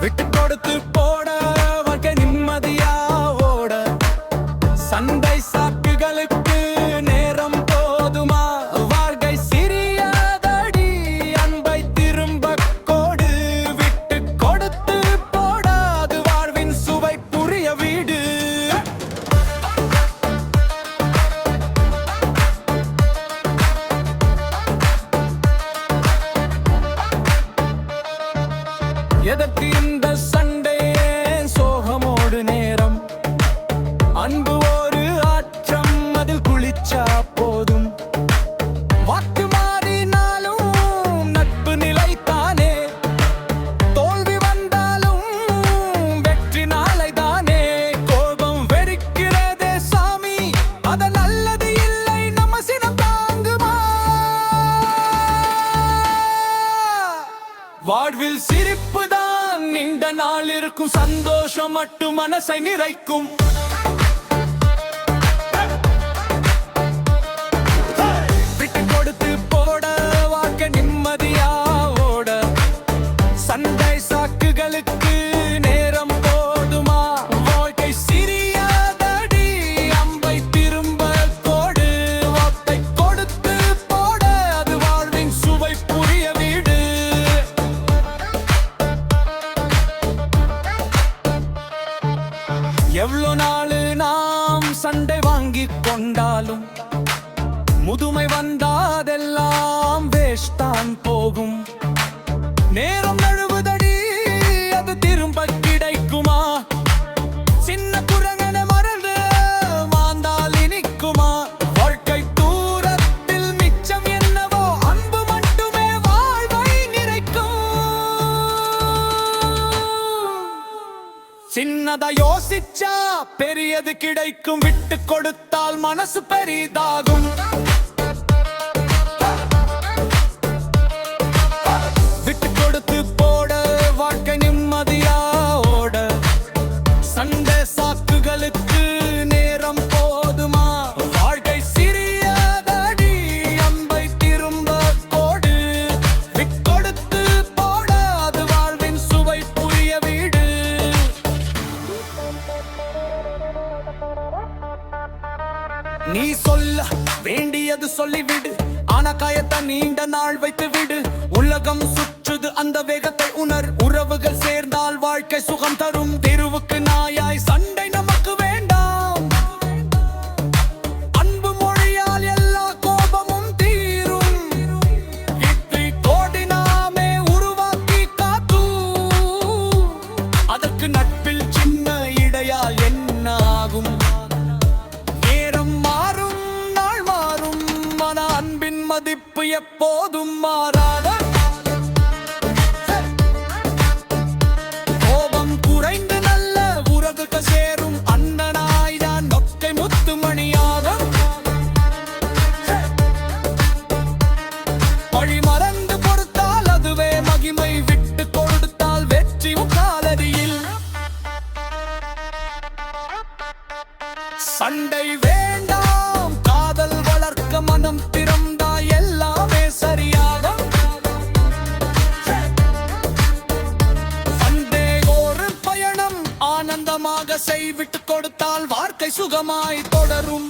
விட்டு கொடுத்து போட வாழ்க்கை நிம்மதியா ஓட சண்டை சாக்குகளுக்கு நேரம் போதுமா? வாழ்க்கை சிறியதடி அன்பை திரும்ப கோடு. விட்டு கொடுத்து போடாது வாழ்வின் சுவை புரிய வீடு. எதற்கு இந்த சண்டையே சோகமோடு நேரம்? அன்பு ஒரு ஆற்றம், அதில் குளிச்சா போதும். வாக்கு மாறினாலும் நட்பு நிலைத்தானே. தோல்வி வந்தாலும் வெற்றி நாளைதானே. கோபம் வெறுக்கிறதே சாமி, அது நல்லது இல்லை, நம்ம சினம் தாங்குமா? வாழ்வில் சிரிப்பு தான் நீண்ட நாள் இருக்கும், சந்தோஷம் மட்டும் மனசை நிறைக்கும். விட்டு கொடுத்து போட வாழ்க்கை நிம்மதியா ஓட சண்டை சாக்குகளுக்கு நேரம் போதுமா? வாழ்க்கை சிறியதடி அம்பை திரும்ப கோடு. வார்த்தை கொடுத்து போட அது வாழ்வின் சுவை புரிய வீடு. எவ்வளவு நாளு நாம் சண்டை வாங்கி கொண்டாலும் முதுமை வந்தாதெல்லாம் வேஸ்தான் போகும். நேரம் நழுவுதடி, அது திரும்ப கிடைக்குமா? சின்ன குரங்கன மறந்து மாந்தால் இனிக்குமா? வாழ்க்கை தூரத்தில் மிச்சம் என்னவோ, அன்பு மட்டுமே வாழ்வை நிறைக்கும். சின்னதா யோசிச்சா பெரியது கிடைக்கும். விட்டு கொடுத்தால் மனசு பெரிதாகும். விட்டு கொடுத்து போட வாழ்க்கை நிம்மதியா ஓட சண்டை சாக்குகளுக்கு நேரம் போதுமா? வாழ்க்கை சிறியதடி அம்பை திரும்ப கோடு. விட்டு கொடுத்து போட அது வாழ்வின் சுவை புரிய வீடு. நீ சொல்ல வேண்டியது சொல்லிவிடு, ஆனா காயத்தை நீண்ட நாள் வைத்து விடு. உலகம் சுற்றுது, அந்த வேகத்தை உணர். உறவுகள் சேர்ந்தால் வாழ்க்கை சுகம் தரும். தெருவுக்கு நாயாய் சண்டை நமக்கு வேண்டாம். அன்பு மொழியால் எல்லா கோபமும் தீரும். வெற்றி கோடி நாமே உருவாக்கி காக்கும். அதற்கு நட்பில் சின்ன இடையால் என்ன ஆகும்? அன்பின் மதிப்பு எப்போதும் மாறாத. கோபம் குறைந்து நல்ல உறவுக்கு சேரும். அண்ணனாய்தான் நொக்கை முத்துமணியாக. வழி மறந்து கொடுத்தால் அதுவே மகிமை. விட்டு கொடுத்தால் வெற்றி காலடியில். சண்டை வேண்டாம், காதல் வளர்க்க மனம் திறந்தா எல்லாமே சரியாகும். சண்டே ஒரு பயணம் ஆனந்தமாக செய். விட்டு கொடுத்தால் வாழ்க்கை சுகமாய் தொடரும்.